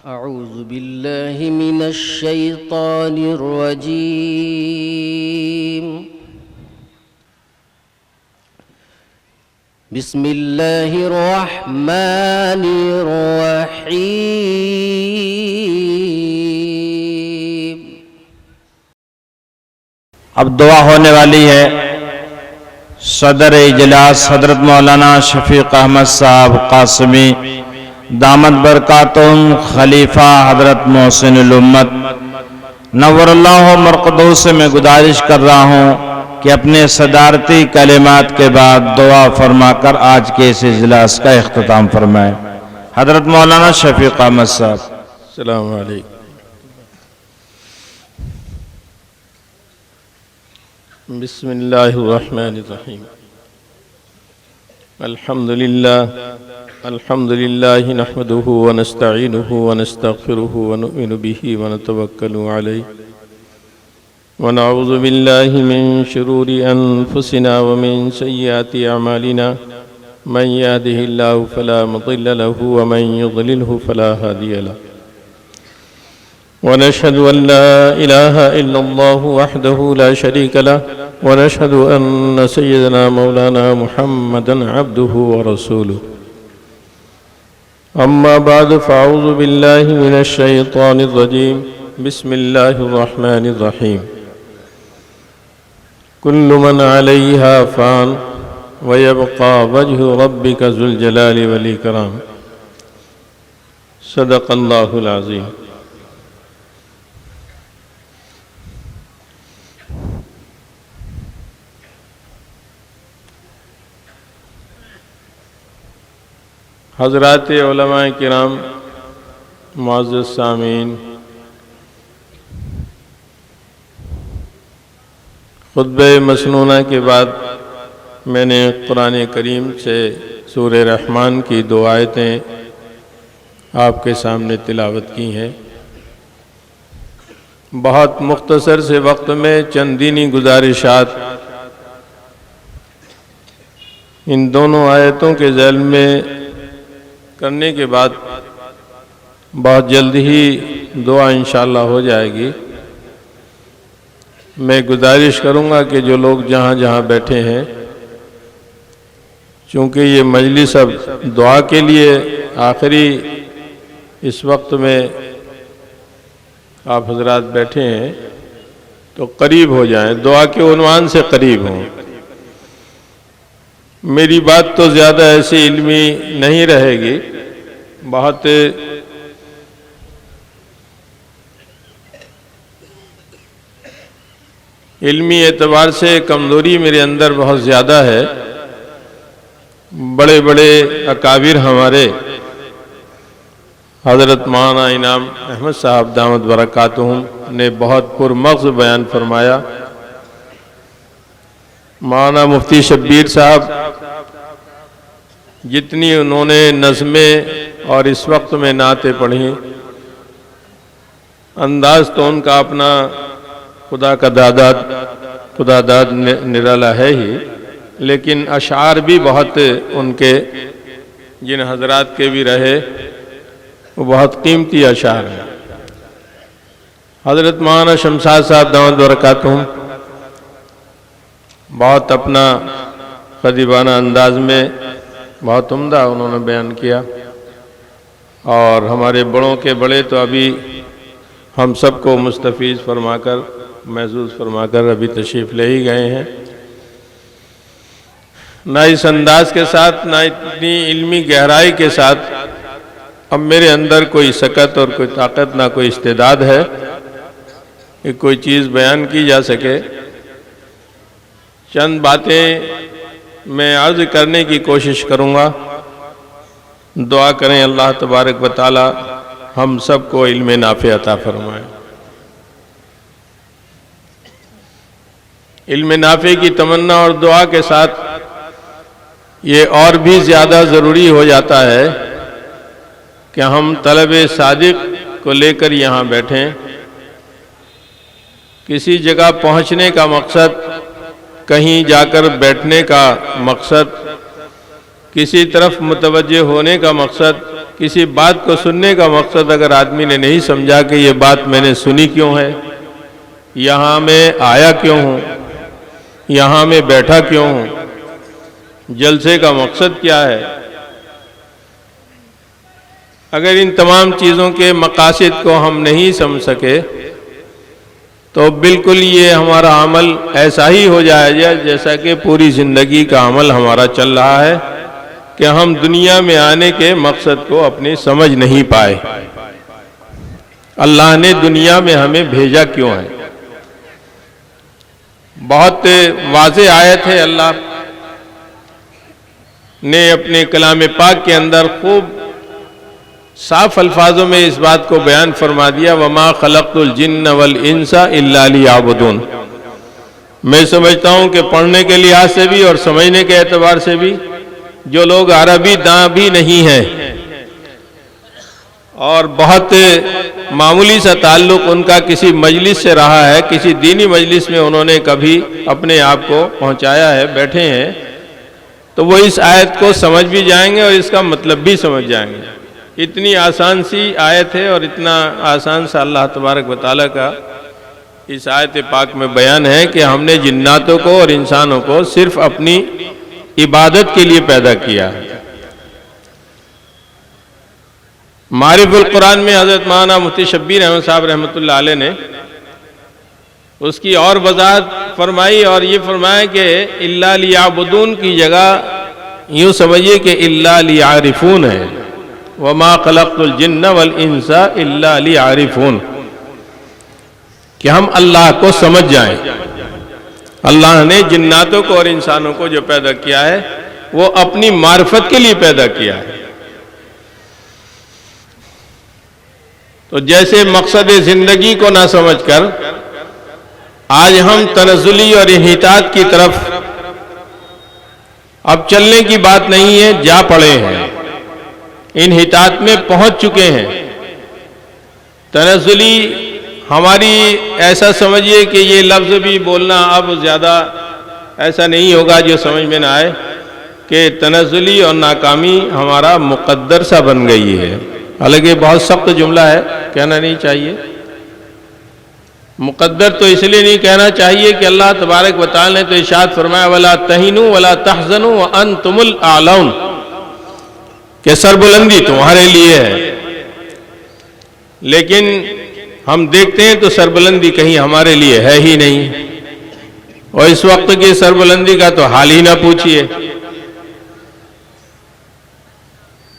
أعوذ بالله من الشيطان الرجيم. بسم الله الرحمن الرحيم. اب دعا ہونے والی ہے. صدر اجلاس حضرت مولانا شفیق احمد صاحب قاسمی دامت برکاتہم، خلیفہ حضرت محسن الامت نور اللہ مرقدہ سے میں گزارش کر رہا ہوں کہ اپنے صدارتی کلمات کے بعد دعا فرما کر آج کے اس اجلاس کا اختتام فرمائیں. حضرت مولانا شفیق احمد صاحب. السلام علیکم. بسم اللہ الرحمن الرحیم. الحمد للہ نحمده ونستعینه ونستغفره ونؤمن به ونتوکل علیہ ونعوذ باللہ من شرور انفسنا ومن سیئات اعمالنا من يهده الله فلا مضل له ومن يضلله فلا هادي له ونشهد أن لا إله إلا الله وحده لا شريك له ونشهد أن سيدنا مولانا محمدا عبده ورسوله. أما بعد فأعوذ بالله من الشيطان الرجيم. بسم الله الرحمن الرحيم. كل من عليها فان ويبقى وجه ربك ذو الجلال والإكرام. صدق الله العظيم. حضرات علماء کرام، معزز سامعین، خطبہ مسنونہ کے بعد میں نے قرآن کریم سے سورہ رحمان کی دو آیتیں آپ کے سامنے تلاوت کی ہیں. بہت مختصر سے وقت میں چند دینی گزارشات ان دونوں آیتوں کے ذیل میں کرنے کے بعد بہت جلد ہی دعا انشاءاللہ ہو جائے گی. میں گزارش کروں گا کہ جو لوگ جہاں جہاں بیٹھے ہیں، چونکہ یہ مجلس اب دعا کے لیے آخری اس وقت میں آپ حضرات بیٹھے ہیں، تو قریب ہو جائیں، دعا کے عنوان سے قریب ہوں. میری بات تو زیادہ ایسی علمی نہیں رہے گی، بہت علمی اعتبار سے کمزوری میرے اندر بہت زیادہ ہے. بڑے بڑے اکابر ہمارے حضرت مولانا انعام احمد صاحب دامت برکاتہم نے بہت پرمغز بیان فرمایا. مولانا مفتی شبیر صاحب جتنی انہوں نے نظمیں اور اس وقت میں نعتیں پڑھی، انداز تو ان کا اپنا خدا داد نرالا ہے ہی، لیکن اشعار بھی بہت ان کے جن حضرات کے بھی رہے وہ بہت قیمتی اشعار ہیں. حضرت مولانا شمشاد صاحب دامت برکاتہم بہت اپنا خطیبانہ انداز میں بہت عمدہ انہوں نے بیان کیا، اور ہمارے بڑوں کے بڑے تو ابھی ہم سب کو مستفیض فرما کر، محظوظ فرما کر ابھی تشریف لے ہی گئے ہیں. نہ اس انداز کے ساتھ، نہ اتنی علمی گہرائی کے ساتھ اب میرے اندر کوئی سکت اور کوئی طاقت، نہ کوئی استعداد ہے کہ کوئی چیز بیان کی جا سکے. چند باتیں میں عرض کرنے کی کوشش کروں گا. دعا کریں اللہ تبارک و تعالی ہم سب کو علم نافع عطا فرمائے. علم نافع کی تمنا اور دعا کے ساتھ یہ اور بھی زیادہ ضروری ہو جاتا ہے کہ ہم طلب صادق کو لے کر یہاں بیٹھیں. کسی جگہ پہنچنے کا مقصد، کہیں جا کر بیٹھنے کا مقصد، کسی طرف متوجہ ہونے کا مقصد کسی بات کو سننے کا مقصد اگر آدمی نے نہیں سمجھا کہ یہ بات میں نے سنی کیوں ہے، یہاں میں آیا کیوں ہوں، یہاں میں بیٹھا کیوں ہوں، جلسے کا مقصد کیا ہے، اگر ان تمام چیزوں کے مقاصد کو ہم نہیں سمجھ سکے تو بالکل یہ ہمارا عمل ایسا ہی ہو جائے گا جیسا کہ پوری زندگی کا عمل ہمارا چل رہا ہے کہ ہم دنیا میں آنے کے مقصد کو اپنی سمجھ نہیں پائے۔ اللہ نے دنیا میں ہمیں بھیجا کیوں ہے؟ بہت واضح آیت ہے، اللہ نے اپنے کلام پاک کے اندر خوب صاف الفاظوں میں اس بات کو بیان فرما دیا، وَمَا خَلَقْتُ الْجِنَّ وَالْإِنسَ إِلَّا لِيَعْبُدُونَ۔ میں سمجھتا ہوں کہ پڑھنے کے لحاظ سے بھی اور سمجھنے کے اعتبار سے بھی جو لوگ عربی داں بھی نہیں ہیں اور بہت معمولی سا تعلق ان کا کسی مجلس سے رہا ہے، کسی دینی مجلس میں انہوں نے کبھی اپنے آپ کو پہنچایا ہے، بیٹھے ہیں، تو وہ اس آیت کو سمجھ بھی جائیں گے اور اس کا مطلب بھی سمجھ جائیں گے۔ اتنی آسان سی آیت ہے اور اتنا آسان سا اللہ تبارک و تعالیٰ کا اس آیت پاک میں بیان ہے کہ ہم نے جناتوں کو اور انسانوں کو صرف اپنی عبادت کے لیے پیدا کیا ہے۔ معارف القرآن میں حضرت مولانا مفتی شبیر احمد صاحب رحمۃ اللہ علیہ نے اس کی اور وضاحت فرمائی اور یہ فرمایا کہ الا لیعبدون کی جگہ یوں سمجھیے کہ الا لیعرفون ہے، وما خلقت الجن والانس الا لیعرفون، کہ ہم اللہ کو سمجھ جائیں۔ اللہ نے جناتوں کو اور انسانوں کو جو پیدا کیا ہے وہ اپنی معرفت کے لیے پیدا کیا ہے۔ تو جیسے مقصد زندگی کو نہ سمجھ کر آج ہم تنزلی اور انحطاط کی طرف اب چلنے کی بات نہیں ہے، جا پڑے ہیں، انحطاط میں پہنچ چکے ہیں۔ تنزلی ہماری ایسا سمجھیے کہ یہ لفظ بھی بولنا اب زیادہ ایسا نہیں ہوگا جو سمجھ میں نہ آئے کہ تنزلی اور ناکامی ہمارا مقدر سا بن گئی ہے، حالانکہ بہت سخت جملہ ہے، کہنا نہیں چاہیے۔ مقدر تو اس لیے نہیں کہنا چاہیے کہ اللہ تبارک و تعالی نے تو ارشاد فرمایا وَلَا تَهِنُوا وَلَا تَحْزَنُوا وَأَنْتُمُ الْأَعْلَوْنَ، کہ سربلندی تمہارے لیے ہے، لیکن ہم دیکھتے ہیں تو سربلندی کہیں ہمارے لیے ہے ہی نہیں، اور اس وقت کی سربلندی کا تو حال ہی نہ پوچھئے۔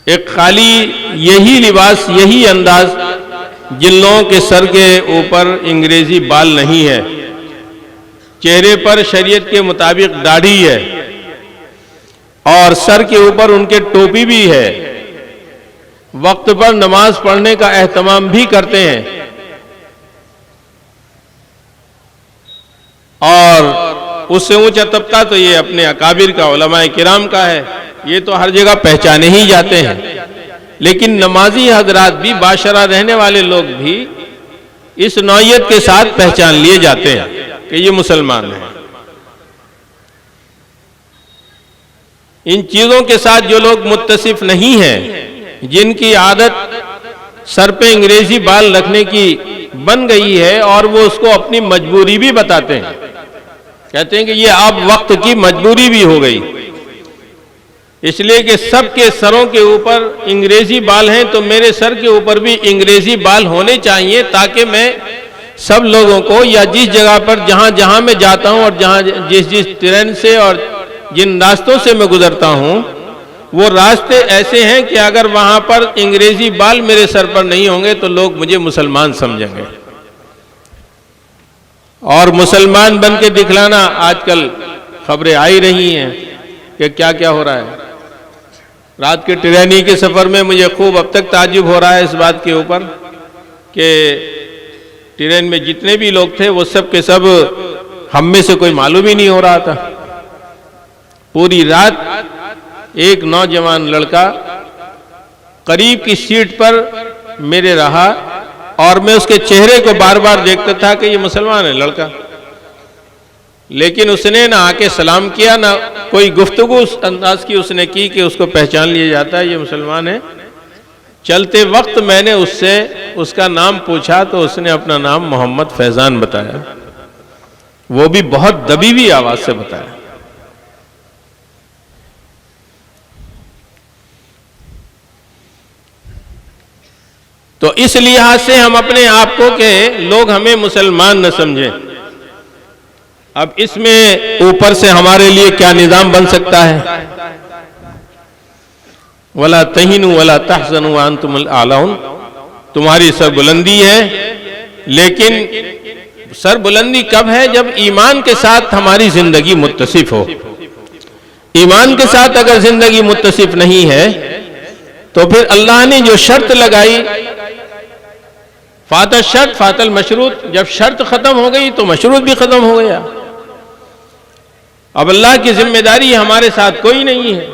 ایک خالی یہی لباس، یہی انداز، جن لوگوں کے سر کے اوپر انگریزی بال نہیں ہے، چہرے پر شریعت کے مطابق داڑھی ہے اور سر کے اوپر ان کے ٹوپی بھی ہے، وقت پر نماز پڑھنے کا اہتمام بھی کرتے ہیں، اور اس سے اونچا طبقہ تو یہ اپنے اکابر کا، علماء کرام کا ہے، یہ تو ہر جگہ پہچانے ہی جاتے ہیں، لیکن نمازی حضرات بھی، باشرہ رہنے والے لوگ بھی اس نوعیت کے ساتھ پہچان لیے جاتے ہیں کہ یہ مسلمان ہیں۔ ان چیزوں کے ساتھ جو لوگ متصف نہیں ہیں، جن کی عادت سر پہ انگریزی بال رکھنے کی بن گئی ہے اور وہ اس کو اپنی مجبوری بھی بتاتے ہیں، کہتے ہیں کہ یہ اب وقت کی مجبوری بھی ہو گئی، اس لیے کہ سب کے سروں کے اوپر انگریزی بال ہیں تو میرے سر کے اوپر بھی انگریزی بال ہونے چاہیے، تاکہ میں سب لوگوں کو، یا جس جگہ پر جہاں جہاں میں جاتا ہوں اور جہاں جس ٹرین سے اور جن راستوں سے میں گزرتا ہوں، وہ راستے ایسے ہیں کہ اگر وہاں پر انگریزی بال میرے سر پر نہیں ہوں گے تو لوگ مجھے مسلمان سمجھیں گے۔ اور مسلمان بن کے دکھلانا، آج کل خبریں آئی رہی ہیں کہ کیا کیا ہو رہا ہے۔ رات کے ٹرینی کے سفر میں مجھے خوب اب تک تعجب ہو رہا ہے اس بات کے اوپر کہ ٹرین میں جتنے بھی لوگ تھے وہ سب کے سب ہم میں سے کوئی معلوم ہی نہیں ہو رہا تھا۔ پوری رات ایک نوجوان لڑکا قریب کی سیٹ پر میرے رہا اور میں اس کے چہرے کو بار بار دیکھتا تھا کہ یہ مسلمان ہے لڑکا، لیکن اس نے نہ آ کے سلام کیا، نہ کوئی گفتگو اس انداز کی اس نے کی کہ اس کو پہچان لیا جاتا ہے یہ مسلمان ہے۔ چلتے وقت میں نے اس سے اس کا نام پوچھا تو اس نے اپنا نام محمد فیضان بتایا، وہ بھی بہت دبی ہوئی آواز سے بتایا۔ تو اس لحاظ سے ہم اپنے آپ کو کہ لوگ ہمیں مسلمان نہ سمجھیں۔ اب اس میں اوپر سے ہمارے لیے کیا نظام بن سکتا ہے؟ وَلَا تَهِنُوا وَلَا تَحْزَنُوا وَأَنْتُمُ الْأَعْلَوْنَ، تمہاری سربلندی ہے، لیکن سربلندی کب ہے؟ جب ایمان کے ساتھ ہماری زندگی متصف ہو۔ ایمان کے ساتھ اگر زندگی متصف نہیں ہے تو پھر اللہ نے جو شرط لگائی، فات الشرط فات المشروط، جب شرط ختم ہو گئی تو مشروط بھی ختم ہو گیا۔ اب اللہ کی ذمہ داری ہمارے ساتھ کوئی نہیں ہے،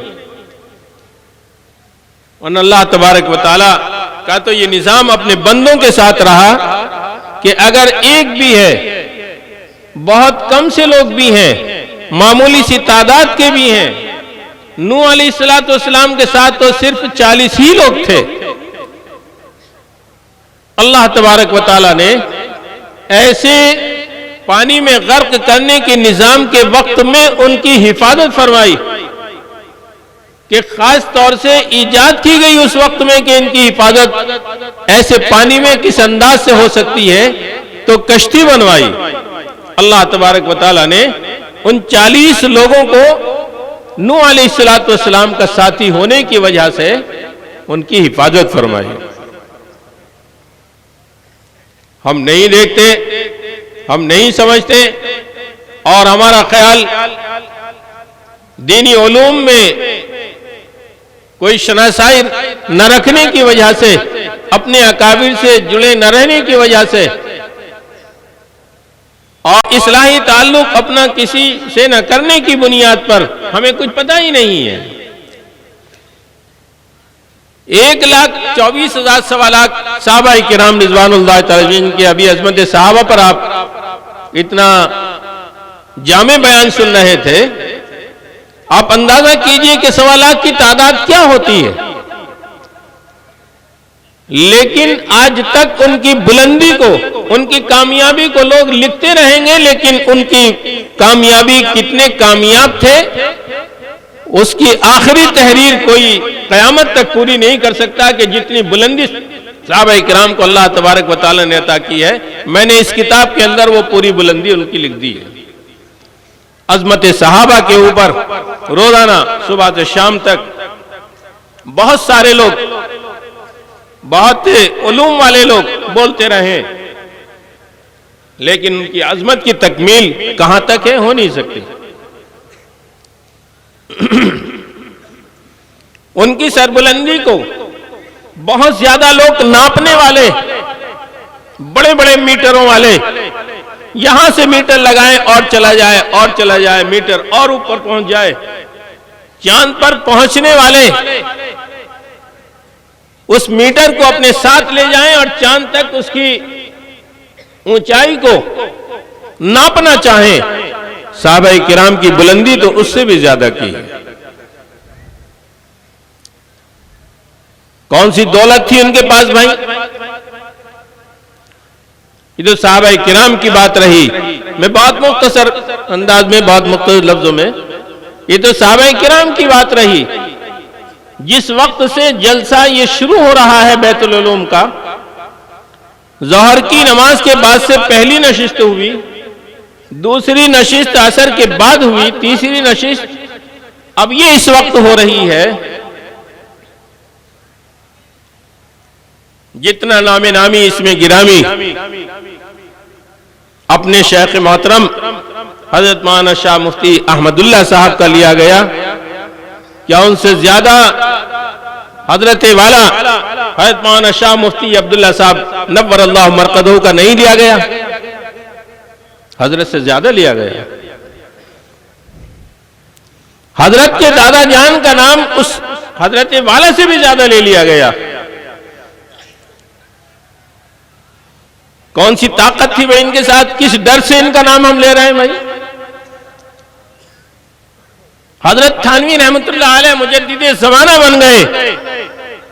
ورنہ اللہ تبارک و تعالی کا تو یہ نظام اپنے بندوں کے ساتھ رہا کہ اگر ایک بھی ہے، بہت کم سے لوگ بھی ہیں، معمولی سی تعداد کے بھی ہیں، نوح علیہ السلام کے ساتھ تو صرف 40 ہی لوگ تھے، اللہ تبارک و تعالی نے ایسے پانی میں غرق کرنے کے نظام کے وقت میں ان کی حفاظت فرمائی کہ خاص طور سے ایجاد کی گئی اس وقت میں کہ ان کی حفاظت ایسے پانی میں کس انداز سے ہو سکتی ہے، تو کشتی بنوائی۔ اللہ تبارک و تعالی نے ان 40 لوگوں کو نوح علیہ السلام کا ساتھی ہونے کی وجہ سے ان کی حفاظت فرمائی۔ ہم نہیں دیکھتے، ہم نہیں سمجھتے، اور ہمارا خیال دینی علوم میں کوئی شناسائی نہ رکھنے کی وجہ سے، اپنے اکابر سے جڑے نہ رہنے کی وجہ سے، اور اصلاحی تعلق اپنا کسی سے نہ کرنے کی بنیاد پر ہمیں کچھ پتہ ہی نہیں ہے۔ 1,24,000 سوا لاکھ صحابہ کرام رضوان اللہ تعالی عنہم کی ابھی عظمت صحابہ پر آپ اتنا جامع بیان سن رہے تھے، آپ اندازہ کیجئے کہ 1.25 لاکھ کی تعداد کیا ہوتی ہے، لیکن آج تک ان کی بلندی کو، ان کی کامیابی کو لوگ لکھتے رہیں گے، لیکن ان کی کامیابی کتنے کامیاب تھے اس کی آخری تحریر کوئی قیامت تک پوری نہیں کر سکتا کہ جتنی بلندی صحابہ کرام کو اللہ تبارک و تعالی نے عطا کی ہے، میں نے اس کتاب کے اندر وہ پوری بلندی ان کی لکھ دی ہے۔ عظمت صحابہ کے اوپر روزانہ صبح سے شام تک بہت سارے لوگ، بہت علوم والے لوگ بولتے رہے، لیکن ان کی عظمت کی تکمیل کہاں تک ہے؟ ہو نہیں سکتی۔ ان کی سربلندی کو بہت زیادہ لوگ ناپنے والے، بڑے بڑے میٹروں والے، یہاں سے میٹر لگائیں اور چلا جائے اور چلا جائے، میٹر اور اوپر پہنچ جائے، چاند پر پہنچنے والے اس میٹر کو اپنے ساتھ لے جائیں اور چاند تک اس کی اونچائی کو ناپنا چاہیں، صحابہ کرام کی بلندی تو اس سے بھی زیادہ کی۔ کون سی دولت تھی ان کے پاس بھائی؟ یہ تو صحابہ کرام کی بات رہی، میں بہت مختصر انداز میں، بہت مختصر لفظوں میں، یہ تو صحابہ کرام کی بات رہی۔ جس وقت سے جلسہ یہ شروع ہو رہا ہے بیت العلوم کا، ظہر کی نماز کے بعد سے پہلی نشست ہوئی، دوسری نشست عصر کے بعد ہوئی، تیسری نشست اب یہ اس وقت ہو رہی ہے۔ جتنا نام نامی اس میں گرامی اپنے شیخ محترم حضرت مولانا شاہ مفتی احمد اللہ صاحب کا لیا گیا، کیا ان سے زیادہ حضرت والا حضرت مولانا شاہ مفتی عبداللہ صاحب نور اللہ مرقدہ کا نہیں لیا گیا؟ حضرت سے زیادہ لیا گیا۔ حضرت کے دادا جان کا نام اس حضرت والا سے بھی زیادہ لے لیا گیا۔ کون سی طاقت تھی بھائی ان کے ساتھ؟ کس ڈر سے ان کا نام ہم لے رہے ہیں بھائی؟ حضرت تھانوی رحمت اللہ علیہ مجدد زمانہ بن گئے،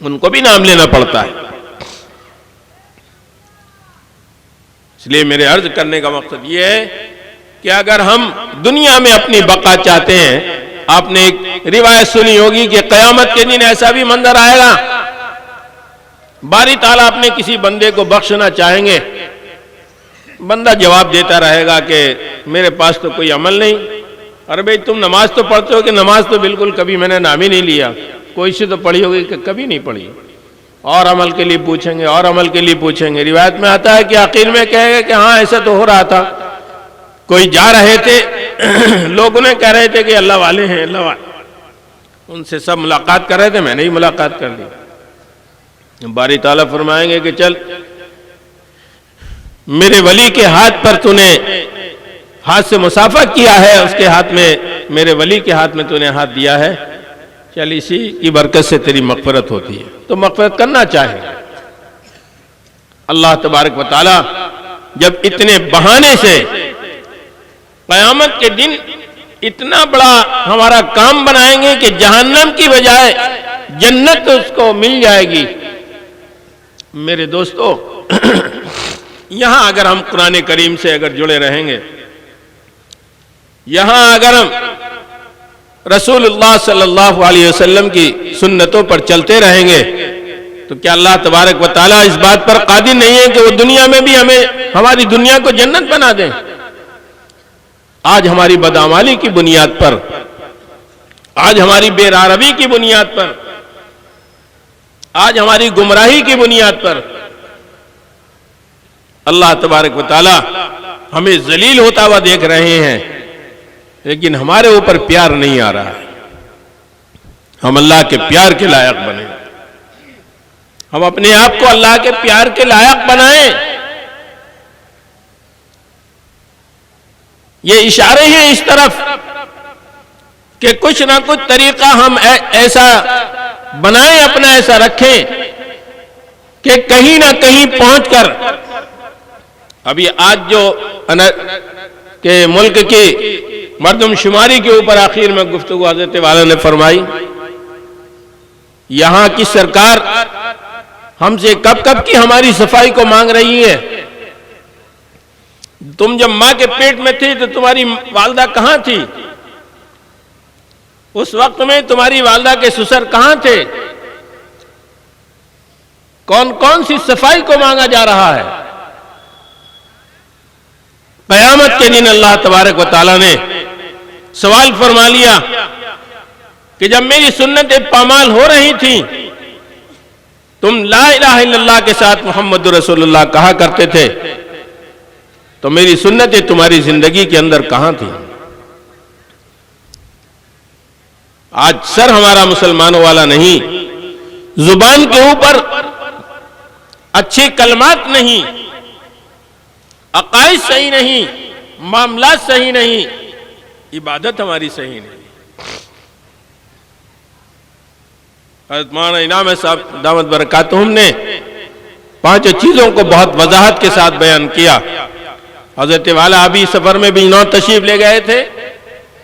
ان کو بھی نام لینا پڑتا ہے. اس لیے میرے عرض کرنے کا مقصد یہ ہے کہ اگر ہم دنیا میں اپنی بقا چاہتے ہیں، آپ نے ایک روایت سنی ہوگی کہ قیامت کے دن ایسا بھی منظر آئے گا، باری تعالیٰ اپنے کسی بندے کو بخشنا چاہیں گے، بندہ جواب دیتا رہے گا کہ میرے پاس تو کوئی عمل نہیں. ارے بھئی تم نماز تو پڑھتے ہو کہ نماز تو بالکل کبھی میں نے نام ہی نہیں لیا. کوئی سی تو پڑھی ہوگی کہ کبھی نہیں پڑھی. اور عمل کے لیے پوچھیں گے، اور عمل کے لیے پوچھیں گے. روایت میں آتا ہے کہ آخر میں کہے گا کہ ہاں ایسا تو ہو رہا تھا. کوئی جا رہے تھے، لوگ انہیں کہہ رہے تھے کہ اللہ والے ہیں، اللہ والے، ان سے سب ملاقات کر رہے تھے، میں نے ہی ملاقات کر لی. باری تعالیٰ فرمائیں گے کہ چل میرے ولی کے ہاتھ پر تو نے ہاتھ سے مصافحہ کیا ہے، اس کے ہاتھ میں، میرے ولی کے ہاتھ میں تو نے ہاتھ دیا ہے، چل اسی کی برکت سے تیری مغفرت ہوتی ہے. تو مغفرت کرنا چاہے. اللہ تبارک و تعالی جب اتنے بہانے سے قیامت کے دن اتنا بڑا ہمارا کام بنائیں گے کہ جہنم کی بجائے جنت اس کو مل جائے گی. میرے دوستو، یہاں اگر ہم قرآن کریم سے اگر جڑے رہیں گے، یہاں اگر ہم رسول اللہ صلی اللہ علیہ وسلم کی سنتوں پر چلتے رہیں گے، تو کیا اللہ تبارک و تعالیٰ اس بات پر قادر نہیں ہے کہ وہ دنیا میں بھی ہمیں، ہماری دنیا کو جنت بنا دیں؟ آج ہماری بدعمالی کی بنیاد پر، آج ہماری بے راروی کی بنیاد پر، آج ہماری گمراہی کی بنیاد پر اللہ تبارک و تعالی ہمیں ذلیل ہوتا ہوا دیکھ رہے ہیں، لیکن ہمارے اوپر پیار نہیں آ رہا ہے. ہم اللہ کے پیار کے لائق بنیں، ہم اپنے آپ کو اللہ کے پیار کے لائق بنائیں. یہ اشارے ہیں اس طرف کہ کچھ نہ کچھ طریقہ ہم ایسا بنائیں، اپنا ایسا رکھیں کہ کہیں نہ کہیں پہنچ کر، ابھی آج جو کہ ملک کی مردم شماری کے اوپر آخر میں گفتگو حضرت والا نے فرمائی، یہاں کی سرکار ہم سے کب کب کی ہماری صفائی کو مانگ رہی ہے. تم جب ماں کے پیٹ میں تھی تو تمہاری والدہ کہاں تھی؟ اس وقت میں تمہاری والدہ کے سسر کہاں تھے؟ کون کون سی صفائی کو مانگا جا رہا ہے؟ قیامت کے دن اللہ تبارک و تعالیٰ نے سوال فرما لیا کہ جب میری سنتیں پامال ہو رہی تھیں، تم لا الہ الا اللہ کے ساتھ محمد رسول اللہ کہا کرتے تھے، تو میری سنتیں تمہاری زندگی کے اندر کہاں تھی؟ آج سر ہمارا مسلمانوں والا نہیں، زبان کے اوپر اچھے کلمات نہیں، عقائد صحیح نہیں، معاملات صحیح نہیں، عبادت ہماری صحیح نہیں. حضرت مولانا انعام صاحب دامت برکاتہم نے 5 چیزوں کو بہت وضاحت کے ساتھ بیان کیا. حضرت والا ابھی سفر میں بجنور تشریف لے گئے تھے،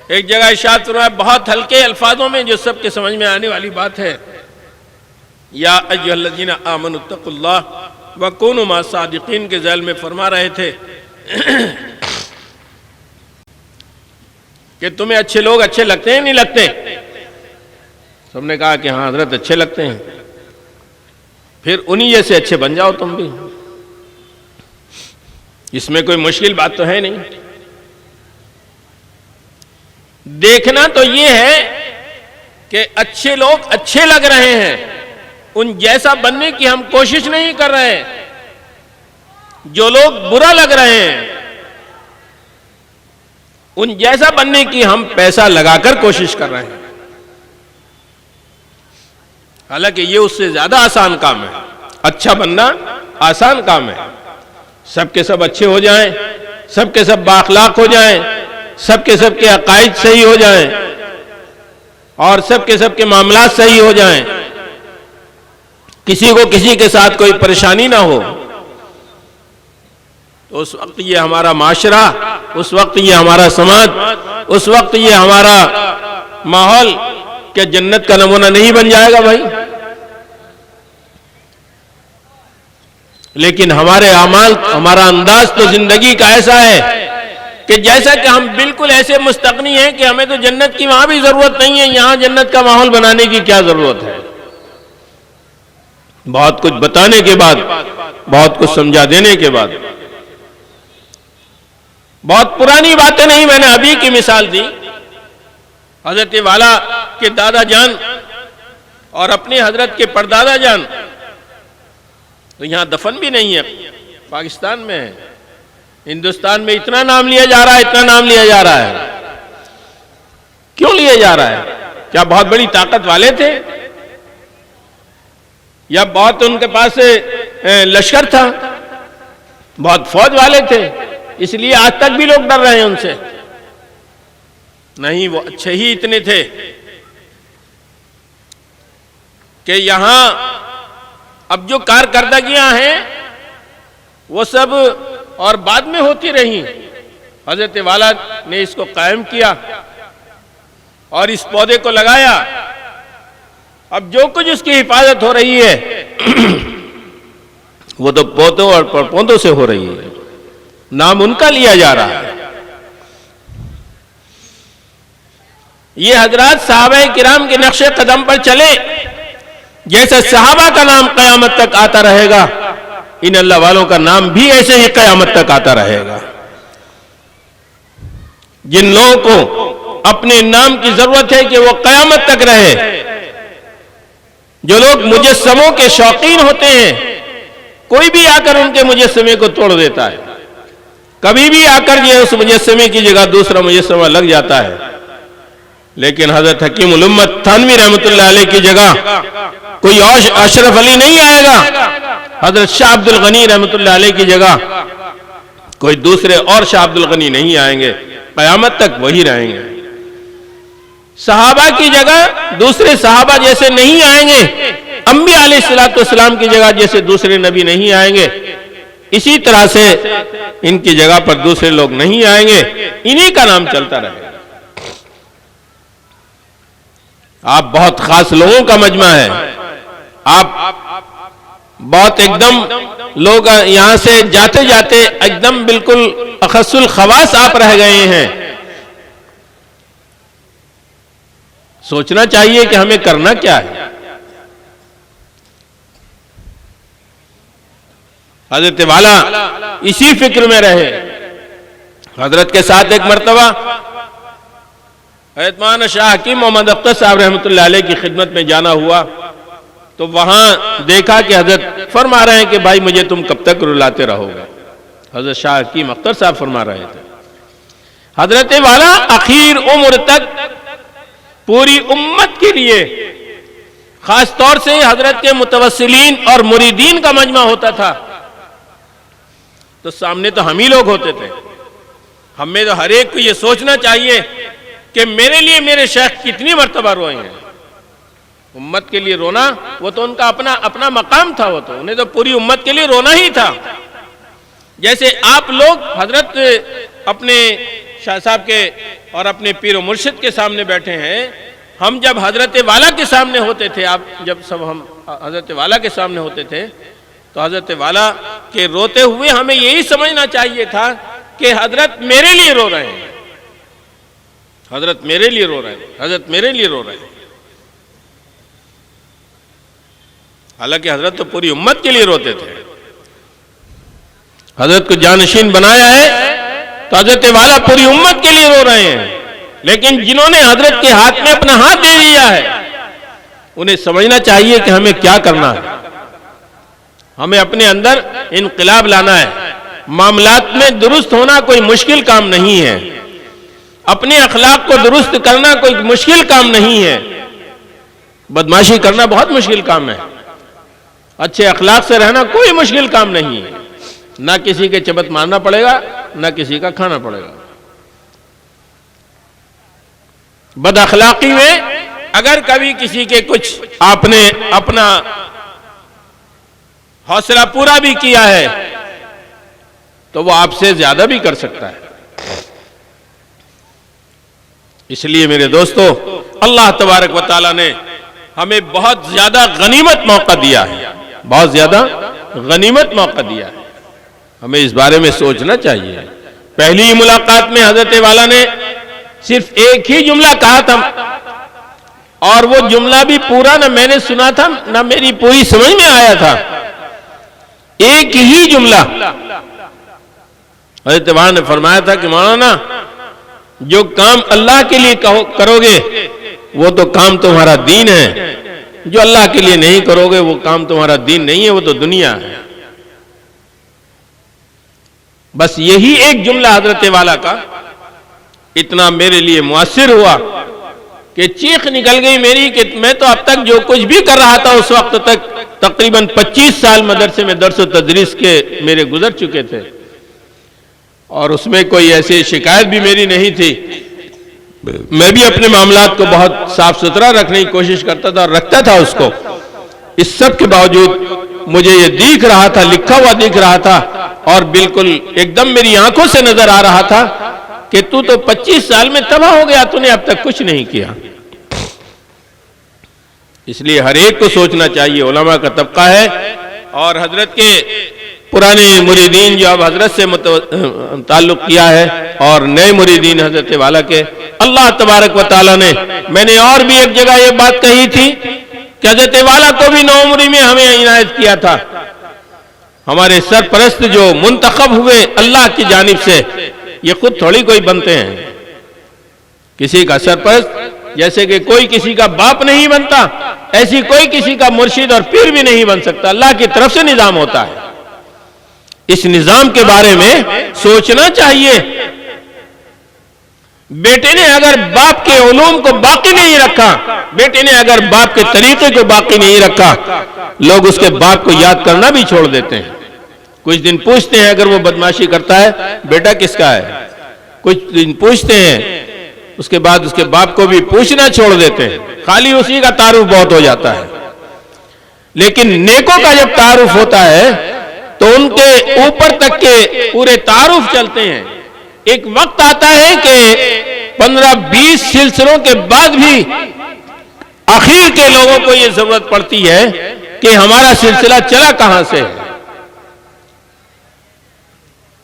ایک جگہ ارشاد فرمایا بہت ہلکے الفاظوں میں جو سب کے سمجھ میں آنے والی بات ہے، یا ایھا الذین آمنوا اتقوا اللہ وکونوا مع الصادقین کے ذیل میں فرما رہے تھے کہ تمہیں اچھے لوگ اچھے لگتے ہیں نہیں لگتے؟ سب نے کہا کہ ہاں حضرت اچھے لگتے ہیں. پھر انہی جیسے اچھے بن جاؤ تم بھی، اس میں کوئی مشکل بات تو ہے نہیں. دیکھنا تو یہ ہے کہ اچھے لوگ اچھے لگ رہے ہیں، ان جیسا بننے کی ہم کوشش نہیں کر رہے. جو لوگ برا لگ رہے ہیں ان جیسا بننے کی ہم پیسہ لگا کر کوشش کر رہے ہیں، حالانکہ یہ اس سے زیادہ آسان کام ہے. اچھا بننا آسان کام ہے. سب کے سب اچھے ہو جائیں، سب کے سب بااخلاق ہو جائیں، سب کے عقائد صحیح ہو جائیں، اور سب کے معاملات صحیح ہو جائیں، کسی کو کسی کے ساتھ کوئی پریشانی نہ ہو، تو اس وقت یہ ہمارا معاشرہ، اس وقت یہ ہمارا سماج، اس وقت یہ ہمارا ماحول کیا جنت کا نمونہ نہیں بن جائے گا بھائی؟ لیکن ہمارے اعمال، ہمارا انداز تو زندگی کا ایسا ہے کہ جیسا کہ ہم بالکل ایسے مستغنی ہیں کہ ہمیں تو جنت کی وہاں بھی ضرورت نہیں ہے، یہاں جنت کا ماحول بنانے کی کیا ضرورت ہے؟ بہت کچھ بتانے کے بعد، بہت کچھ سمجھا دینے کے بعد، بہت پرانی باتیں نہیں، میں نے ابھی کی مثال دی، حضرت والا کے دادا جان اور اپنے حضرت کے پردادا جان تو یہاں دفن بھی نہیں ہے، پاکستان میں ہے، ہندوستان میں اتنا نام لیا جا رہا ہے، اتنا نام لیا جا رہا ہے، کیوں لیا جا رہا ہے؟ کیا بہت بڑی طاقت والے تھے یا بہت ان کے پاس لشکر تھا، بہت فوج والے تھے، اس لیے آج تک بھی لوگ ڈر رہے ہیں ان سے؟ نہیں، وہ اچھے ہی اتنے تھے کہ یہاں اب جو کارکردگیاں ہیں وہ سب اور بعد میں ہوتی رہی، حضرت والا نے اس کو قائم کیا اور اس پودے کو لگایا، اب جو کچھ اس کی حفاظت ہو رہی ہے وہ تو پودوں اور پودوں سے ہو رہی ہے، نام ان کا لیا جا رہا ہے۔ یہ حضرات صحابہ کرام کے نقش قدم پر چلے، جیسے صحابہ کا نام قیامت تک آتا رہے گا، ان اللہ والوں کا نام بھی ایسے ہی قیامت تک آتا رہے گا۔ جن لوگوں کو اپنے نام کی ضرورت ہے کہ وہ قیامت تک رہے، جو لوگ مجسموں کے شوقین ہوتے ہیں، کوئی بھی آ کر ان کے مجسمے کو توڑ دیتا ہے، کبھی بھی آ کر یہ اس مجسمے کی جگہ دوسرا مجسمہ لگ جاتا ہے، لیکن حضرت حکیم الامت تھانوی رحمۃ اللہ علیہ کی جگہ کوئی اور اشرف علی نہیں آئے گا، حضرت شاہ عبد الغنی رحمۃ اللہ علیہ کی جگہ کوئی دوسرے اور شاہ عبد الغنی نہیں آئیں گے، قیامت تک وہی رہیں گے۔ صحابہ کی جگہ دوسرے صحابہ جیسے نہیں آئیں گے، انبیاء علیہ السلام کی جگہ جیسے دوسرے نبی نہیں آئیں گے، اسی طرح سے ان کی جگہ پر دوسرے لوگ نہیں آئیں گے، انہی کا نام چلتا رہے گا۔ آپ بہت خاص لوگوں کا مجمع ہے، آپ بہت ایک دم لوگ یہاں سے جاتے جاتے ایک دم بالکل اخص الخواص آپ رہ گئے ہیں۔ سوچنا چاہیے کہ ہمیں کرنا کیا ہے۔ حضرت والا اسی فکر میں رہے۔ حضرت کے ساتھ ایک مرتبہ حضرت مولانا شاہ حکیم محمد اختر صاحب رحمۃ اللہ علیہ کی خدمت میں جانا ہوا تو وہاں دیکھا کہ حضرت فرما رہے ہیں کہ بھائی مجھے تم کب تک رلاتے رہو گے۔ حضرت شاہ حکیم اختر صاحب فرما رہے تھے حضرت والا اخیر عمر تک پوری امت کے لیے، خاص طور سے حضرت کے متوسلین اور مریدین کا مجمع ہوتا تھا تو سامنے تو ہم ہی لوگ ہوتے تھے۔ ہمیں تو ہر ایک کو یہ سوچنا چاہیے کہ میرے لیے میرے شیخ کتنی مرتبہ روئے ہیں۔ امت کے لیے رونا وہ تو ان کا اپنا مقام تھا، وہ تو انہیں تو پوری امت کے لیے رونا ہی تھا۔ جیسے آپ لوگ حضرت اپنے شاہ صاحب کے اور اپنے پیر و مرشد کے سامنے بیٹھے ہیں، ہم جب حضرت والا کے سامنے ہوتے تھے، ہم حضرت والا کے سامنے ہوتے تھے تو حضرت والا کے روتے ہوئے ہمیں یہی سمجھنا چاہیے تھا کہ حضرت میرے لیے رو رہے ہیں، حضرت میرے لیے رو رہے ہیں، حضرت میرے لیے رو رہے ہیں۔ حالانکہ حضرت تو پوری امت کے لیے روتے تھے۔ حضرت کو جانشین بنایا ہے تو حضرت والا پوری امت کے لیے رو رہے ہیں، لیکن جنہوں نے حضرت کے ہاتھ میں اپنا ہاتھ دے دیا ہے انہیں سمجھنا چاہیے کہ ہمیں کیا کرنا ہے۔ ہمیں اپنے اندر انقلاب لانا ہے۔ معاملات میں درست ہونا کوئی مشکل کام نہیں ہے، اپنے اخلاق کو درست کرنا کوئی مشکل کام نہیں ہے، بدمعاشی کرنا بہت مشکل کام ہے، اچھے اخلاق سے رہنا کوئی مشکل کام نہیں ہے، نہ کسی کے چبت مارنا پڑے گا نہ کسی کا کھانا پڑے گا۔ بد اخلاقی میں اگر کبھی کسی کے کچھ آپ نے اپنا حوصلہ پورا بھی کیا ہے تو وہ آپ سے زیادہ بھی کر سکتا ہے۔ اس لیے میرے دوستو اللہ تبارک و تعالیٰ نے ہمیں بہت زیادہ غنیمت موقع دیا ہے، بہت زیادہ غنیمت موقع دیا ہے، ہمیں اس بارے میں سوچنا چاہیے۔ پہلی ملاقات میں حضرت والا نے صرف ایک ہی جملہ کہا تھا، اور وہ جملہ بھی پورا نہ میں نے سنا تھا نہ میری پوری سمجھ میں آیا تھا، ایک ہی جملہ۔ حضرت والا نے فرمایا تھا کہ مولانا جو کام اللہ کے لیے کرو گے وہ تو کام تمہارا دین ہے، جو اللہ کے لیے نہیں کرو گے وہ کام تمہارا دین نہیں ہے، وہ تو دنیا ہے۔ بس یہی ایک جملہ حضرت والا کا اتنا میرے لیے مؤثر ہوا کہ چیخ نکل گئی میری کہ میں تو اب تک جو کچھ بھی کر رہا تھا اس وقت تک تقریباً 25 سال مدرسے میں درس و تدریس کے میرے گزر چکے تھے، اور اس میں کوئی ایسی شکایت بھی میری نہیں تھی۔ میں بھی اپنے معاملات کو بہت صاف ستھرا رکھنے کی کوشش کرتا تھا اور رکھتا تھا اس کو۔ اس سب کے باوجود مجھے یہ دیکھ رہا تھا، لکھا ہوا دیکھ رہا تھا، اور بالکل ایک دم میری آنکھوں سے نظر آ رہا تھا کہ تو 25 سال میں تباہ ہو گیا، تو نے اب تک کچھ نہیں کیا۔ اس لیے ہر ایک کو سوچنا چاہیے، علماء کا طبقہ ہے اور حضرت کے پرانے مریدین جو اب حضرت سے تعلق کیا ہے اور نئے مریدین حضرت والا کے، اللہ تبارک و تعالیٰ نے، میں نے اور بھی ایک جگہ یہ بات کہی تھی کہ حضرت والا کو بھی 9 عمری میں ہمیں عنایت کیا تھا۔ ہمارے سرپرست جو منتخب ہوئے اللہ کی جانب سے، یہ خود تھوڑی کوئی بنتے ہیں۔ کسی کا سرپرست جیسے کہ کوئی کسی کا باپ نہیں بنتا، ایسی کوئی کسی کا مرشد اور پیر بھی نہیں بن سکتا، اللہ کی طرف سے نظام ہوتا ہے۔ اس نظام کے بارے میں سوچنا چاہیے۔ بیٹے نے اگر باپ کے علوم کو باقی نہیں رکھا، بیٹے نے اگر باپ کے طریقے کو باقی نہیں رکھا، لوگ اس کے باپ کو یاد کرنا بھی چھوڑ دیتے ہیں۔ کچھ دن پوچھتے ہیں اگر وہ بدماشی کرتا ہے بیٹا کس کا ہے، کچھ دن پوچھتے ہیں، اس کے بعد اس کے باپ کو بھی پوچھنا چھوڑ دیتے ہیں، خالی اسی کا تعارف بہت ہو جاتا ہے۔ لیکن نیکوں کا جب تعارف ہوتا ہے تو ان کے اوپر تک کے پورے تعارف چلتے ہیں۔ ایک وقت آتا ہے کہ 15-20 سلسلوں کے بعد بھی آخر کے لوگوں کو یہ ضرورت پڑتی ہے کہ ہمارا سلسلہ چلا کہاں سے ہے۔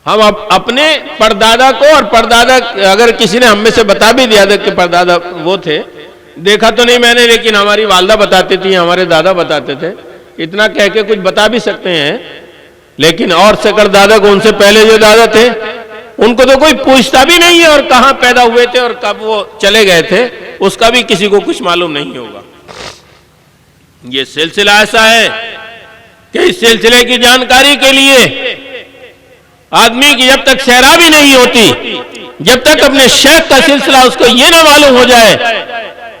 ہم اپنے پردادا کو، اور پردادا اگر کسی نے ہم میں سے بتا بھی دیا تھا کہ پردادا وہ تھے، دیکھا تو نہیں میں نے، لیکن ہماری والدہ بتاتی تھی، ہمارے دادا بتاتے تھے، اتنا کہہ کے کچھ بتا بھی سکتے ہیں۔ لیکن اور سکر دادا کو، ان سے پہلے جو دادا تھے ان کو تو کوئی پوچھتا بھی نہیں ہے، اور کہاں پیدا ہوئے تھے اور کب وہ چلے گئے تھے اس کا بھی کسی کو کچھ معلوم نہیں ہوگا۔ یہ سلسلہ ایسا ہے کہ اس سلسلے کی جانکاری کے لیے آدمی کی جب تک سیرابی نہیں ہوتی، جب تک اپنے شیخ کا سلسلہ اس کو یہ نہ معلوم ہو جائے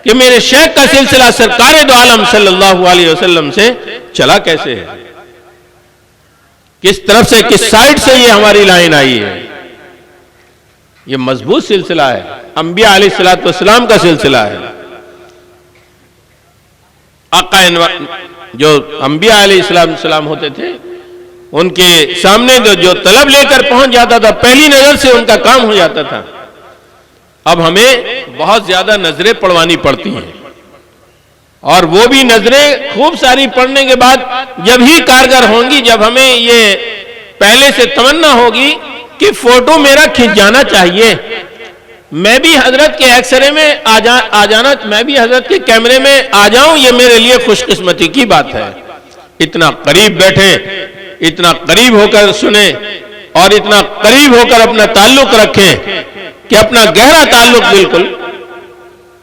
کہ میرے شیخ کا سلسلہ سرکار دو عالم صلی اللہ علیہ وسلم سے چلا کیسے ہے، کس طرف سے، کس سائٹ سے یہ ہماری لائن آئی ہے، یہ مضبوط سلسلہ ہے، انبیاء علیہ السلام کا سلسلہ ہے۔ آقا جو انبیاء علیہ السلام ہوتے تھے، ان کے سامنے جو طلب لے کر پہنچ جاتا تھا پہلی نظر سے ان کا کام ہو جاتا تھا۔ اب ہمیں بہت زیادہ نظریں پڑھوانی پڑتی ہیں، اور وہ بھی نظریں خوب ساری پڑھنے کے بعد جب ہی کارگر ہوں گی جب ہمیں یہ پہلے سے تمنا ہوگی کہ فوٹو میرا کھنچ جانا چاہیے، میں بھی حضرت کے ایکسرے میں آ جانا، میں بھی حضرت کے کیمرے میں آ جاؤں، یہ میرے لیے خوش قسمتی کی بات ہے۔ اتنا قریب بیٹھیں، اتنا قریب ہو کر سنیں، اور اتنا قریب ہو کر اپنا تعلق رکھیں کہ اپنا گہرا تعلق بالکل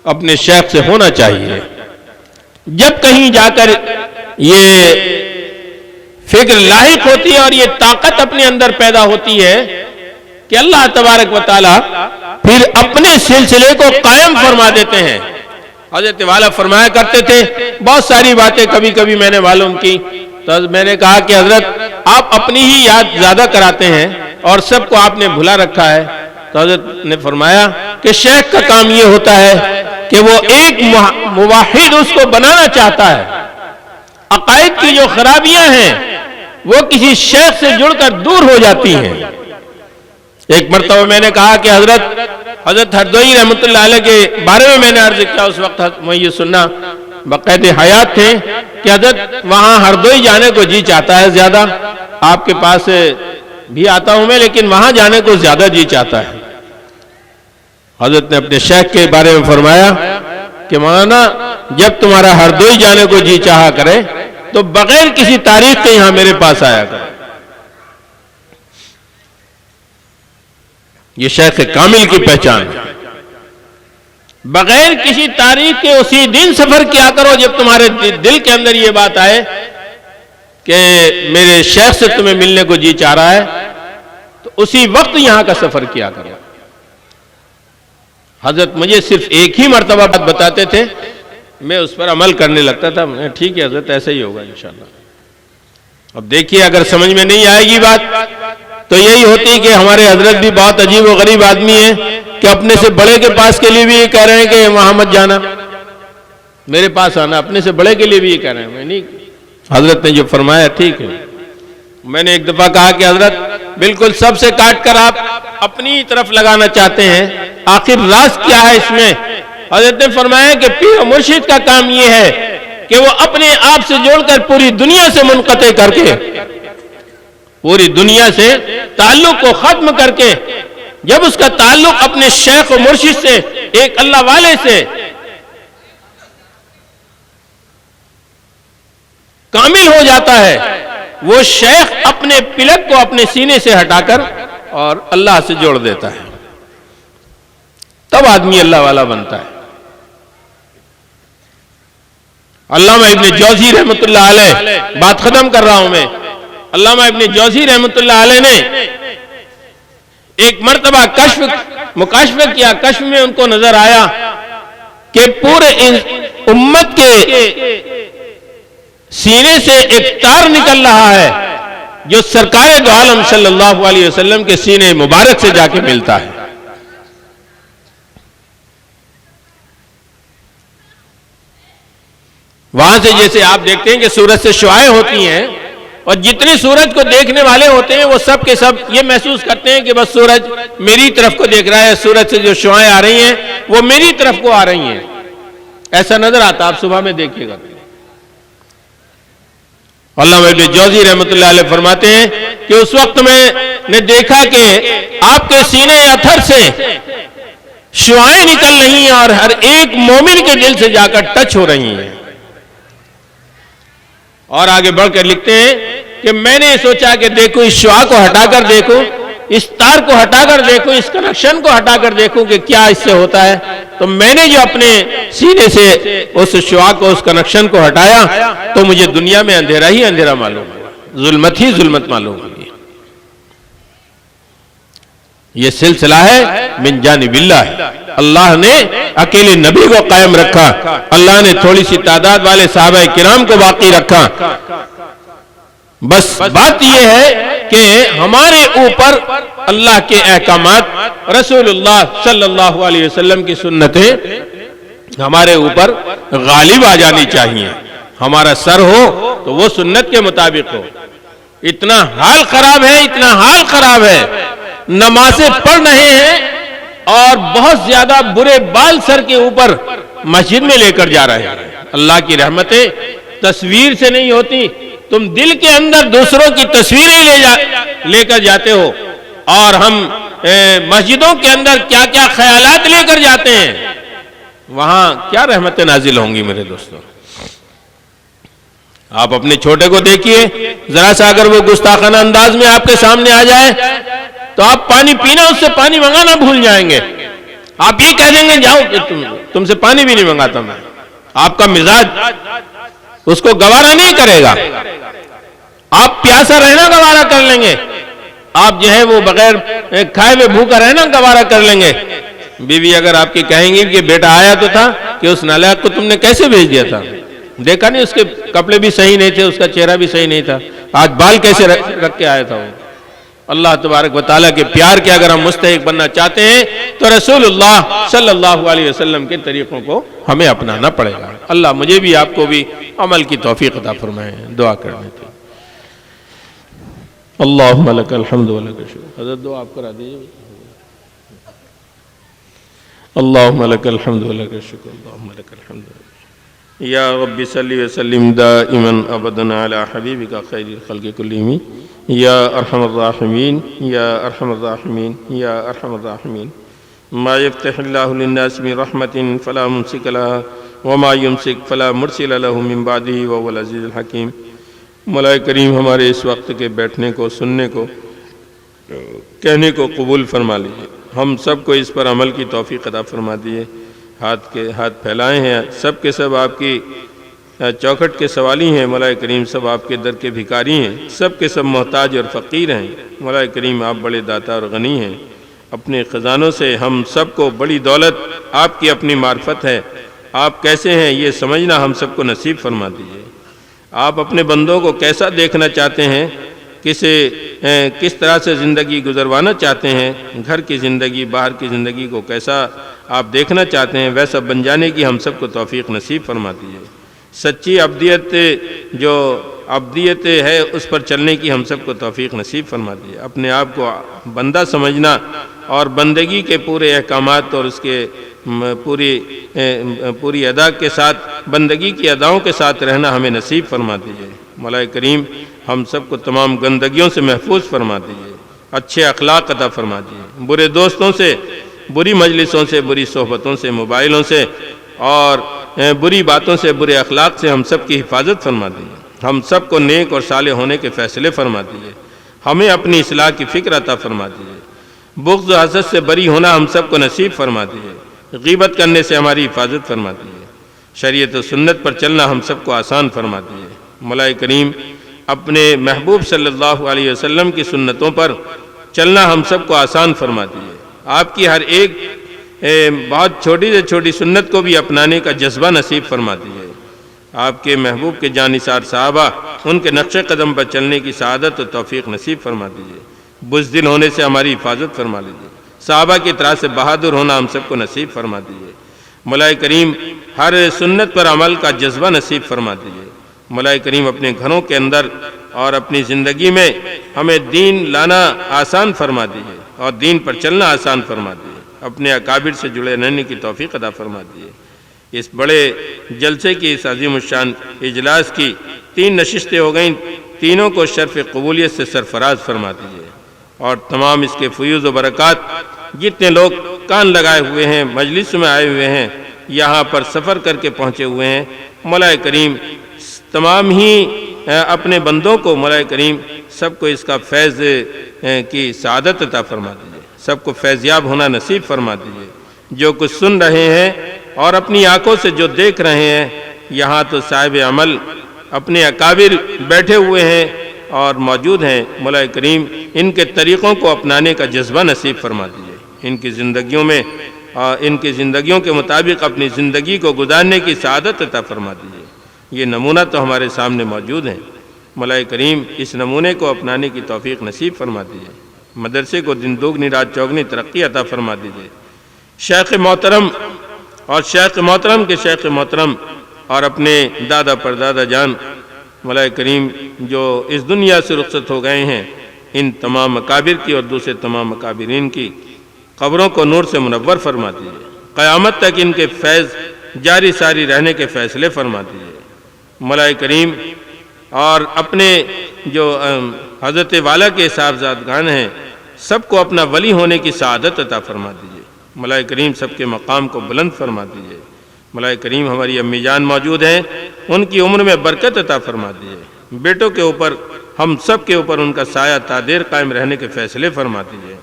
اپنے شیخ سے ہونا چاہیے۔ جب کہیں جا کر یہ فکر لاحق ہوتی ہے اور یہ طاقت اپنے اندر پیدا ہوتی ہے کہ اللہ تبارک و تعالی پھر اپنے سلسلے کو قائم فرما دیتے ہیں۔ حضرت والا فرمایا کرتے تھے، بہت ساری باتیں کبھی کبھی میں نے معلوم کی، تو میں نے کہا کہ حضرت آپ اپنی ہی یاد زیادہ کراتے ہیں اور سب کو آپ نے بھلا رکھا ہے۔ تو حضرت نے فرمایا کہ شیخ کا کام یہ ہوتا ہے کہ وہ ایک موحد اس کو بنانا چاہتا ہے، عقائد کی جو خرابیاں ہیں وہ کسی شیخ سے جڑ کر دور ہو جاتی ہیں۔ ایک مرتبہ میں نے کہا کہ حضرت ہردوئی رحمۃ اللہ علیہ کے بارے میں میں نے عرض کیا، اس وقت محی سننا بقید حیات تھے کہ حضرت وہاں ہردوئی جانے کو جی چاہتا ہے زیادہ، آپ کے پاس بھی آتا ہوں میں لیکن وہاں جانے کو زیادہ جی چاہتا ہے۔ حضرت نے اپنے شیخ کے بارے میں فرمایا کہ مولانا جب تمہارا ہردوئی جانے کو جی چاہا کرے تو بغیر کسی تاریخ کے یہاں میرے پاس آیا کرے۔ یہ شیخ کامل کی پہچان ہے، بغیر کسی تاریخ کے اسی دن سفر کیا کرو جب تمہارے دل کے اندر یہ بات آئے کہ میرے شیخ سے تمہیں ملنے کو جی چاہ رہا ہے، تو اسی وقت یہاں کا سفر کیا کرو۔ حضرت مجھے صرف ایک ہی مرتبہ بات بتاتے تھے، میں اس پر عمل کرنے لگتا تھا، ٹھیک ہے حضرت ایسا ہی ہوگا انشاءاللہ۔ اب دیکھیے اگر سمجھ میں نہیں آئے گی بات تو یہی ہوتی کہ ہمارے حضرت بھی بہت عجیب و غریب آدمی ہیں کہ اپنے سے بڑے کے پاس کے لیے بھی یہ کہہ رہے ہیں کہ وہاں مت جانا، میرے پاس آنا، اپنے سے بڑے کے لیے بھی یہ کہہ رہے ہیں۔ میں نہیں، حضرت نے جو فرمایا ٹھیک ہے۔ میں نے ایک دفعہ کہا کہ حضرت بالکل سب سے کاٹ کر آپ اپنی طرف لگانا چاہتے ہیں، آخر راز کیا ہے اس میں؟ حضرت نے فرمایا کہ پیر و مرشد کا کام یہ ہے کہ وہ اپنے آپ سے جوڑ کر پوری دنیا سے منقطع کر کے، پوری دنیا سے تعلق کو ختم کر کے، جب اس کا تعلق اپنے شیخ و مرشد سے، ایک اللہ والے سے کامل ہو جاتا ہے، وہ شیخ اپنے پلک کو اپنے سینے سے ہٹا کر اور اللہ سے جوڑ دیتا ہے، تب آدمی اللہ والا بنتا ہے۔ علامہ ابن جوزی رحمۃ اللہ علیہ، بات ختم کر رہا ہوں میں، علامہ ابن جوزی رحمۃ اللہ علیہ نے ایک مرتبہ مکاشفہ کیا، کشف میں ان کو نظر آیا کہ پورے امت کے سینے سے ایک تار نکل رہا ہے جو سرکار دو عالم صلی اللہ علیہ وسلم کے سینے مبارک سے جا کے ملتا ہے۔ وہاں سے جیسے آپ دیکھتے ہیں کہ سورج سے شعاعیں ہوتی ہیں، اور جتنے سورج کو دیکھنے والے ہوتے ہیں وہ سب کے سب یہ محسوس کرتے ہیں کہ بس سورج میری طرف کو دیکھ رہا ہے، سورج سے جو شعاعیں آ رہی ہیں وہ میری طرف کو آ رہی ہیں، ایسا نظر آتا۔ آپ صبح میں دیکھیے گا۔ علامہ ابن جوزی رحمۃ اللہ علیہ فرماتے ہیں کہ اس وقت میں نے دیکھا کہ آپ کے سینے اتھر سے شعاعیں نکل رہی ہیں اور ہر ایک مومن کے دل سے جا کر ٹچ ہو رہی ہیں۔ اور آگے بڑھ کر لکھتے ہیں کہ میں نے سوچا کہ دیکھو اس شعاع کو ہٹا کر دیکھو، اس تار کو ہٹا کر دیکھو، اس کنیکشن کو ہٹا کر دیکھو کہ کیا اس سے ہوتا ہے۔ تو میں نے جو اپنے سینے سے اس شعاع کو، اس کنیکشن کو ہٹایا تو مجھے دنیا میں اندھیرا ہی اندھیرا معلوم ہوا، ظلمت ہی ظلمت معلوم ہوئی۔ یہ سلسلہ ہے من جانب اللہ، اللہ نے اکیلے نبی کو قائم رکھا، اللہ نے تھوڑی سی تعداد والے صحابہ کرام کو باقی رکھا۔ بس بات یہ ہے کہ ہمارے اوپر اللہ کے احکامات، رسول اللہ صلی اللہ علیہ وسلم کی سنتیں ہمارے اوپر غالب آ جانی چاہیے۔ ہمارا سر ہو تو وہ سنت کے مطابق ہو۔ اتنا حال خراب ہے، اتنا حال خراب ہے، نمازیں پڑھ رہے ہیں اور بہت زیادہ برے بال سر کے اوپر مسجد میں لے کر جا رہے ہیں۔ اللہ کی رحمتیں تصویر سے نہیں ہوتی، تم دل کے اندر دوسروں کی تصویریں لے کر جاتے ہو، اور ہم مسجدوں کے اندر کیا کیا خیالات لے کر جاتے ہیں، وہاں کیا رحمتیں نازل ہوں گی میرے دوستوں۔ آپ اپنے چھوٹے کو دیکھیے، ذرا سا اگر وہ گستاخانہ انداز میں آپ کے سامنے آ جائے تو آپ پانی پینا، اس سے پانی منگانا بھول جائیں گے۔ آپ یہ کہہ دیں گے جاؤ تم سے پانی بھی نہیں منگاتا میں۔ آپ کا مزاج اس کو گوارا نہیں کرے گا، آپ پیاسا رہنا گوارا کر لیں گے، آپ جو ہے وہ بغیر کھائے ہوئے بھوکا رہنا گوارا کر لیں گے۔ بیوی اگر آپ کی کہیں گی کہ بیٹا آیا تو تھا کہ اس نالائق کو تم نے کیسے بھیج دیا تھا، دیکھا نہیں اس کے کپڑے بھی صحیح نہیں تھے، اس کا چہرہ بھی صحیح نہیں تھا، آج بال کیسے رکھ کے آیا تھا وہ۔ اللہ تبارک و تعالیٰ کے پیار کے اگر ہم مستحق بننا چاہتے ہیں تو رسول اللہ صلی اللہ علیہ وسلم کے طریقوں کو ہمیں اپنانا پڑے گا۔ اللہ مجھے بھی آپ کو بھی عمل کی توفیق عطا فرمائے۔ دعا کرنے تھے۔ اللہم لک الحمد و لک الشکر۔ حضرت دعا آپ کرا دیجیے۔ اللهم لك الحمد ولك الشكر اللهم لك الحمد يا رب صل وسلم دائما ابدا على حبيبك خير الخلق كلهم يا ارحم الراحمين يا ارحم الراحمين يا ارحم الراحمين ما يفتح الله للناس من رحمة فلا ممسك لها وما يمسك فلا مرسل له من بعده وهو العزيز الحكيم۔ مولا کریم ہمارے اس وقت کے بیٹھنے کو، سننے کو، کہنے کو قبول فرما لیجیے، ہم سب کو اس پر عمل کی توفیق عطا فرما دیجیے۔ ہاتھ پھیلائے ہیں، سب کے سب آپ کی چوکھٹ کے سوالی ہیں۔ مولا کریم سب آپ کے در کے بھکاری ہیں، سب کے سب محتاج اور فقیر ہیں۔ مولا کریم آپ بڑے داتا اور غنی ہیں، اپنے خزانوں سے ہم سب کو بڑی دولت آپ کی اپنی معرفت ہے، آپ کیسے ہیں یہ سمجھنا ہم سب کو نصیب فرما دیجیے۔ آپ اپنے بندوں کو کیسا دیکھنا چاہتے ہیں، کس طرح سے زندگی گزروانا چاہتے ہیں، گھر کی زندگی، باہر کی زندگی کو کیسا آپ دیکھنا چاہتے ہیں، ویسا بن جانے کی ہم سب کو توفیق نصیب فرما دیجیے۔ سچی عبدیت ہے اس پر چلنے کی ہم سب کو توفیق نصیب فرما دیجیے۔ اپنے آپ کو بندہ سمجھنا اور بندگی کے پورے احکامات اور اس کے پوری ادا کے ساتھ، بندگی کی اداؤں کے ساتھ رہنا ہمیں نصیب فرما دیجیے۔ مولا کریم ہم سب کو تمام گندگیوں سے محفوظ فرما دیجیے، اچھے اخلاق عطا فرما دیجیے، برے دوستوں سے، بری مجلسوں سے، بری صحبتوں سے، موبائلوں سے اور بری باتوں سے، برے اخلاق سے ہم سب کی حفاظت فرما دیجیے۔ ہم سب کو نیک اور صالح ہونے کے فیصلے فرما دیجیے، ہمیں اپنی اصلاح کی فکر عطا فرما دیجیے، بغض و حسد سے بری ہونا ہم سب کو نصیب فرما دیجیے، غیبت کرنے سے ہماری حفاظت فرما دیجیے، شریعت و سنت پر چلنا ہم سب کو آسان فرما دیجیے۔ مولا کریم اپنے محبوب صلی اللہ علیہ وسلم کی سنتوں پر چلنا ہم سب کو آسان فرما دیجیے، آپ کی ہر ایک بہت چھوٹی سے چھوٹی سنت کو بھی اپنانے کا جذبہ نصیب فرما دیجیے۔ آپ کے محبوب کے جانثار صحابہ، ان کے نقش قدم پر چلنے کی سعادت و توفیق نصیب فرما دیجیے، بزدل ہونے سے ہماری حفاظت فرما لیجیے، صحابہ کی طرح سے بہادر ہونا ہم سب کو نصیب فرما دیجیے۔ مولا کریم ہر سنت پر عمل کا جذبہ نصیب فرما دیجیے۔ مولا کریم اپنے گھروں کے اندر اور اپنی زندگی میں ہمیں دین لانا آسان فرما دیجیے اور دین پر چلنا آسان فرما دیجیے، اپنے اکابر سے جڑے رہنے کی توفیق عطا فرما دیجیے۔ اس بڑے جلسے کی، اس عظیم الشان اجلاس کی 3 نشستیں ہو گئیں، تینوں کو شرف قبولیت سے سرفراز فرما دیجیے، اور تمام اس کے فیوز و برکات جتنے لوگ کان لگائے ہوئے ہیں، مجلس میں آئے ہوئے ہیں، یہاں پر سفر کر کے پہنچے ہوئے ہیں، مولا کریم تمام ہی اپنے بندوں کو مولا کریم سب کو اس کا فیض کی سعادت عطا فرما دیجیے، سب کو فیضیاب ہونا نصیب فرما دیجیے۔ جو کچھ سن رہے ہیں اور اپنی آنکھوں سے جو دیکھ رہے ہیں، یہاں تو صاحب عمل اپنے اکابر بیٹھے ہوئے ہیں اور موجود ہیں، مولا کریم ان کے طریقوں کو اپنانے کا جذبہ نصیب فرما دیجیے، ان کی زندگیوں کے مطابق اپنی زندگی کو گزارنے کی سعادت عطا فرما دیجیے۔ یہ نمونہ تو ہمارے سامنے موجود ہیں، مولا کریم اس نمونے کو اپنانے کی توفیق نصیب فرما دیجیے، مدرسے کو دن دوگنی رات چوگنی ترقی عطا فرما دیجیے۔ شیخ محترم اور شیخ محترم کے شیخ محترم اور اپنے دادا پردادا جان مولا کریم جو اس دنیا سے رخصت ہو گئے ہیں، ان تمام اکابر کی اور دوسرے تمام اکابرین کی قبروں کو نور سے منور فرما دیجیے، قیامت تک ان کے فیض جاری ساری رہنے کے فیصلے فرما دیجیے۔ مولا کریم اور اپنے جو حضرت والا کے صاحبزادگان ہیں، سب کو اپنا ولی ہونے کی سعادت عطا فرما دیجیے۔ مولا کریم سب کے مقام کو بلند فرما دیجیے۔ مولا کریم ہماری امی جان موجود ہیں، ان کی عمر میں برکت عطا فرما دیجیے، بیٹوں کے اوپر، ہم سب کے اوپر ان کا سایہ تا دیر قائم رہنے کے فیصلے فرما دیجیے۔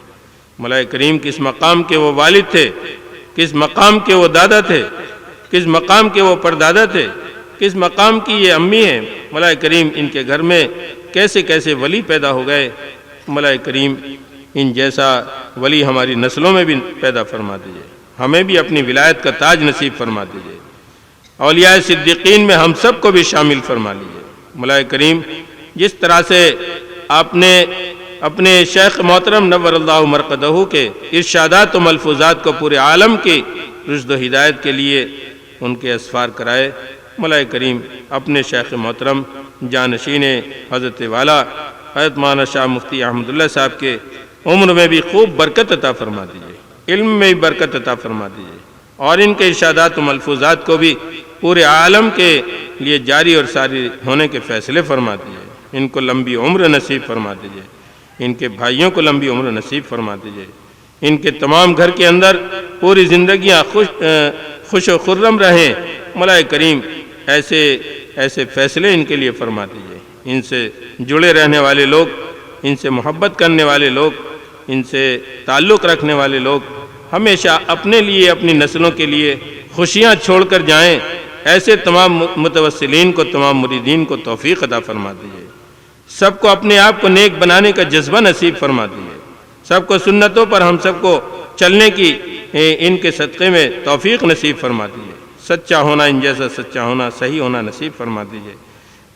مولا کریم کس مقام کے وہ والد تھے، کس مقام کے وہ دادا تھے، کس مقام کے وہ پردادا تھے، کس مقام کی یہ امی ہیں، مولا کریم ان کے گھر میں کیسے کیسے ولی پیدا ہو گئے، مولا کریم ان جیسا ولی ہماری نسلوں میں بھی پیدا فرما دیجیے، ہمیں بھی اپنی ولایت کا تاج نصیب فرما دیجیے، اولیاء صدیقین میں ہم سب کو بھی شامل فرما لیجیے۔ مولا کریم جس طرح سے آپ نے اپنے شیخ محترم نور اللہ مرقدہ کے ارشادات و ملفوظات کو پورے عالم کی رشد و ہدایت کے لیے ان کے اسفار کرائے، مولا کریم اپنے شیخ محترم جانشین حضرت والا حضرت مولانا شاہ مفتی احمد اللہ صاحب کے عمر میں بھی خوب برکت عطا فرما دیجیے، علم میں بھی برکت عطا فرما دیجیے، اور ان کے ارشادات و ملفوظات کو بھی پورے عالم کے لیے جاری اور ساری ہونے کے فیصلے فرما دیجیے۔ ان کو لمبی عمر نصیب فرما دیجیے، ان کے بھائیوں کو لمبی عمر نصیب فرما دیجیے، ان کے تمام گھر کے اندر پوری زندگیاں خوش و خرم رہیں۔ مولا کریم ایسے فیصلے ان کے لیے فرما دیجیے۔ ان سے جڑے رہنے والے لوگ، ان سے محبت کرنے والے لوگ، ان سے تعلق رکھنے والے لوگ ہمیشہ اپنے لیے، اپنی نسلوں کے لیے خوشیاں چھوڑ کر جائیں۔ ایسے تمام متوسلین کو، تمام مریدین کو توفیق عطا فرما دیجیے۔ سب کو اپنے آپ کو نیک بنانے کا جذبہ نصیب فرما دیجیے۔ سب کو سنتوں پر ہم سب کو چلنے کی ان کے صدقے میں توفیق نصیب فرما دیجیے۔ سچا ہونا، ان جیسا سچا ہونا، صحیح ہونا نصیب فرما دیجیے۔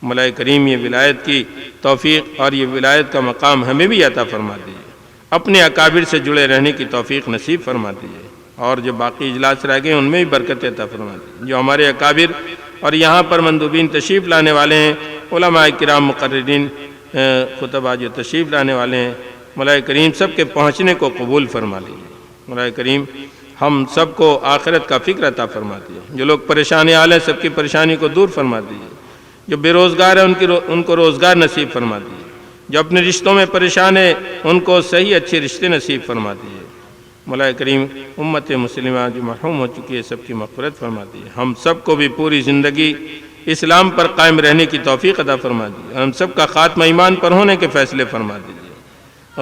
مولا کریم یہ ولایت کی توفیق اور یہ ولایت کا مقام ہمیں بھی عطا فرما دیجیے۔ اپنے اکابر سے جڑے رہنے کی توفیق نصیب فرما دیجیے، اور جو باقی اجلاس رہ گئے ان میں بھی برکت عطا فرما دیجیے۔ جو ہمارے اکابر اور یہاں پر مندوبین تشریف لانے والے ہیں، علماء کرام، مقررین، خطباء جو تشریف لانے والے ہیں، مولا کریم سب کے پہنچنے کو قبول فرما لیجیے۔ مولا کریم ہم سب کو آخرت کا فکر عطا فرما دیجیے۔ جو لوگ پریشان حال ہیں سب کی پریشانی کو دور فرما دیجیے۔ جو بے روزگار ہیں ان کو روزگار نصیب فرما دیجیے۔ جو اپنے رشتوں میں پریشان ہیں ان کو صحیح اچھے رشتے نصیب فرما دیجیے۔ مولا کریم امت مسلمہ جو محروم ہو چکی ہے سب کی مغفرت فرما دیجیے۔ ہم سب کو بھی پوری زندگی اسلام پر قائم رہنے کی توفیق عطا فرما دیجیے۔ ہم سب کا خاتمہ ایمان پر ہونے کے فیصلے فرما دیجیے۔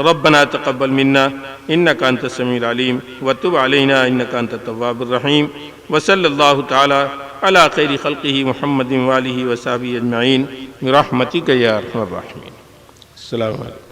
ربنا تقبل منا انك انت السميع العليم وتب علينا انك انت التواب الرحيم وصلى الله تعالى على خير خلقه محمد وآله وصحبه اجمعين برحمتك يا ارحم الراحمين۔ السلام علیکم۔